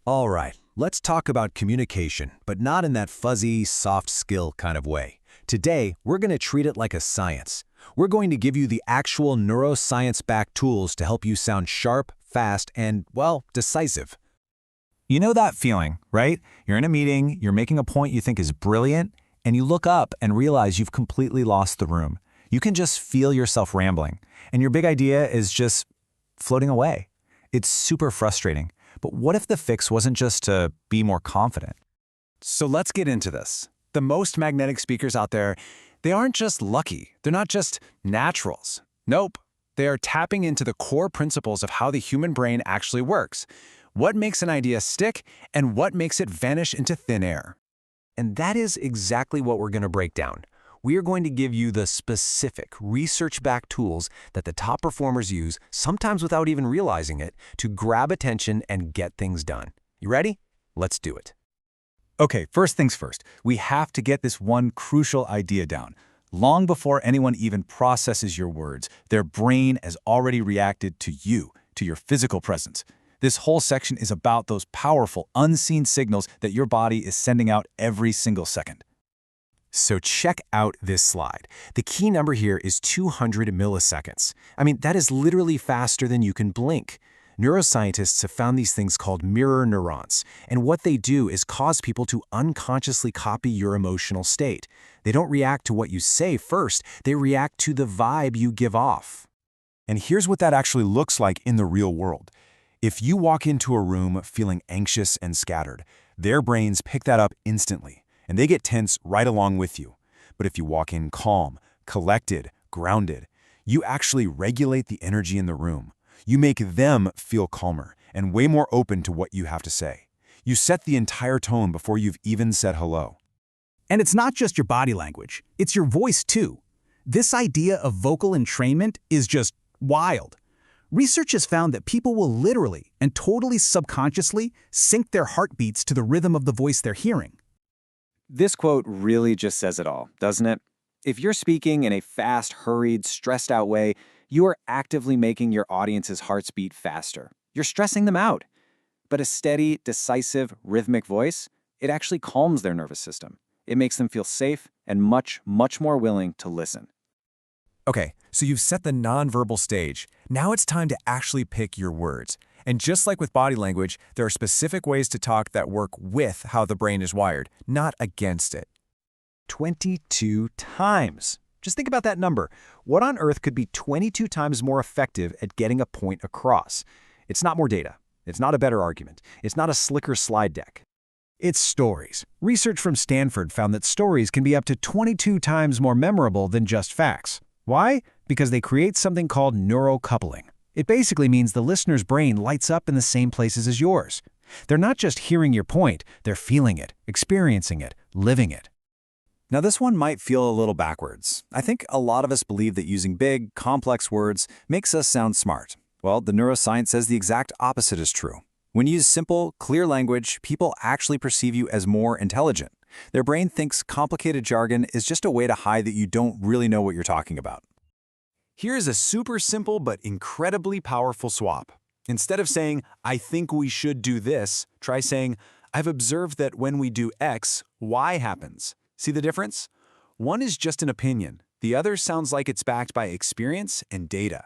All right, let's talk about communication, but not in that fuzzy, soft skill kind of way. Today, we're going to treat it like a science. We're going to give you the actual neuroscience-backed tools to help you sound sharp, fast, and, well, decisive. You know that feeling, right? You're in a meeting, you're making a point you think is brilliant, and you look up and realize you've completely lost the room. You can just feel yourself rambling, and your big idea is just floating away. It's super frustrating. But what if the fix wasn't just to be more confident? So let's get into this. The most magnetic speakers out there, they aren't just lucky. They're not just naturals. Nope. They are tapping into the core principles of how the human brain actually works. What makes an idea stick and what makes it vanish into thin air. And that is exactly what we're going to break down. We are going to give you the specific, research-backed tools that the top performers use, sometimes without even realizing it, to grab attention and get things done. You ready? Let's do it. Okay, first things first. We have to get this one crucial idea down. Long before anyone even processes your words, their brain has already reacted to you, to your physical presence. This whole section is about those powerful, unseen signals that your body is sending out every single second. So check out this slide. The key number here is 200 milliseconds. I mean, that is literally faster than you can blink. Neuroscientists have found these things called mirror neurons, and what they do is cause people to unconsciously copy your emotional state. They don't react to what you say first, they react to the vibe you give off. And here's what that actually looks like in the real world. If you walk into a room feeling anxious and scattered, their brains pick that up instantly, and they get tense right along with you. But if you walk in calm, collected, grounded, you actually regulate the energy in the room. You make them feel calmer and way more open to what you have to say. You set the entire tone before you've even said hello. And it's not just your body language, it's your voice too. This idea of vocal entrainment is just wild. Research has found that people will literally and totally subconsciously sync their heartbeats to the rhythm of the voice they're hearing. This quote really just says it all, doesn't it? If you're speaking in a fast, hurried, stressed out way, you are actively making your audience's hearts beat faster. You're stressing them out. But a steady, decisive, rhythmic voice, it actually calms their nervous system. It makes them feel safe and much, much more willing to listen. Okay, so you've set the nonverbal stage. Now it's time to actually pick your words. And just like with body language, there are specific ways to talk that work with how the brain is wired, not against it. 22 times. Just think about that number. What on earth could be 22 times more effective at getting a point across? It's not more data. It's not a better argument. It's not a slicker slide deck. It's stories. Research from Stanford found that stories can be up to 22 times more memorable than just facts. Why? Because they create something called neurocoupling. It basically means the listener's brain lights up in the same places as yours. They're not just hearing your point, they're feeling it, experiencing it, living it. Now this one might feel a little backwards. I think a lot of us believe that using big, complex words makes us sound smart. Well, the neuroscience says the exact opposite is true. When you use simple, clear language, people actually perceive you as more intelligent. Their brain thinks complicated jargon is just a way to hide that you don't really know what you're talking about. Here's a super simple but incredibly powerful swap. Instead of saying, I think we should do this, try saying, I've observed that when we do X, Y happens. See the difference? One is just an opinion. The other sounds like it's backed by experience and data.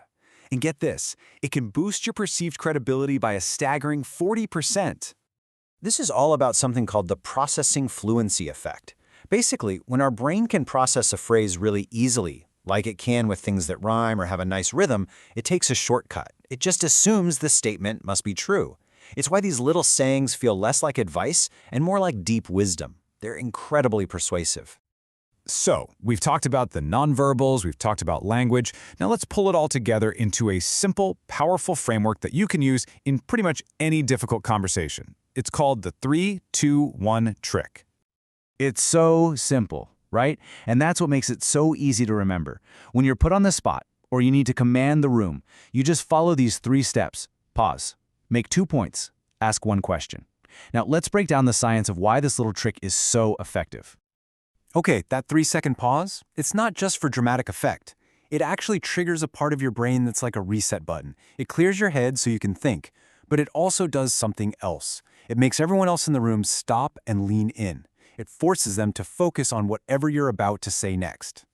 And get this, it can boost your perceived credibility by a staggering 40%. This is all about something called the processing fluency effect. Basically, when our brain can process a phrase really easily, like it can with things that rhyme or have a nice rhythm, it takes a shortcut. It just assumes the statement must be true. It's why these little sayings feel less like advice and more like deep wisdom. They're incredibly persuasive. So, we've talked about the nonverbals, we've talked about language. Now let's pull it all together into a simple, powerful framework that you can use in pretty much any difficult conversation. It's called the 3-2-1 trick. It's so simple, right? And that's what makes it so easy to remember. When you're put on the spot, or you need to command the room, you just follow these 3 steps. Pause. Make 2 points. Ask 1 question. Now let's break down the science of why this little trick is so effective. Okay, that 3-second pause, it's not just for dramatic effect. It actually triggers a part of your brain that's like a reset button. It clears your head so you can think, but it also does something else. It makes everyone else in the room stop and lean in. It forces them to focus on whatever you're about to say next.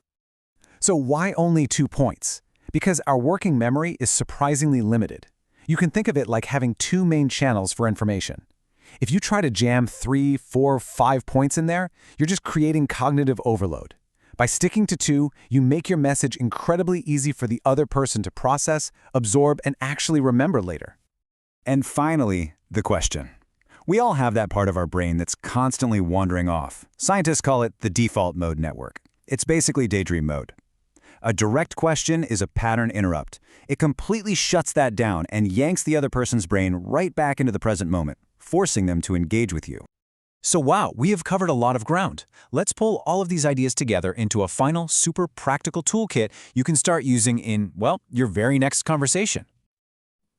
So why only 2 points? Because our working memory is surprisingly limited. You can think of it like having 2 main channels for information. If you try to jam 3, 4, 5 points in there, you're just creating cognitive overload. By sticking to 2, you make your message incredibly easy for the other person to process, absorb, and actually remember later. And finally, the question. We all have that part of our brain that's constantly wandering off. Scientists call it the default mode network. It's basically daydream mode. A direct question is a pattern interrupt. It completely shuts that down and yanks the other person's brain right back into the present moment, forcing them to engage with you. So wow, we have covered a lot of ground. Let's pull all of these ideas together into a final, super practical toolkit you can start using in, well, your very next conversation.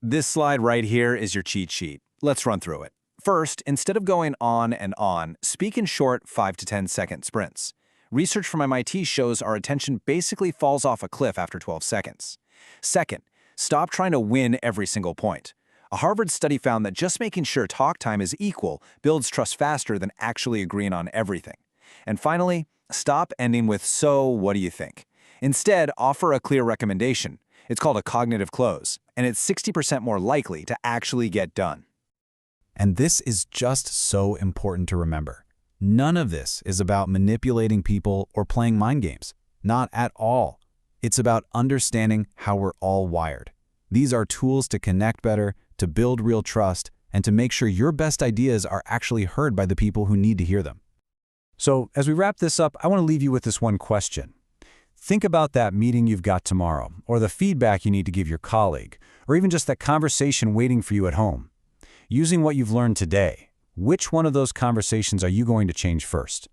This slide right here is your cheat sheet. Let's run through it. First, instead of going on and on, speak in short 5 to 10 second sprints. Research from MIT shows our attention basically falls off a cliff after 12 seconds. Second, stop trying to win every single point. A Harvard study found that just making sure talk time is equal builds trust faster than actually agreeing on everything. And finally, stop ending with "so, what do you think?" Instead, offer a clear recommendation. It's called a cognitive close, and it's 60% more likely to actually get done. And this is just so important to remember. None of this is about manipulating people or playing mind games. Not at all. It's about understanding how we're all wired. These are tools to connect better, to build real trust, and to make sure your best ideas are actually heard by the people who need to hear them. So, as we wrap this up, I want to leave you with this one question. Think about that meeting you've got tomorrow, or the feedback you need to give your colleague, or even just that conversation waiting for you at home. Using what you've learned today, which one of those conversations are you going to change first?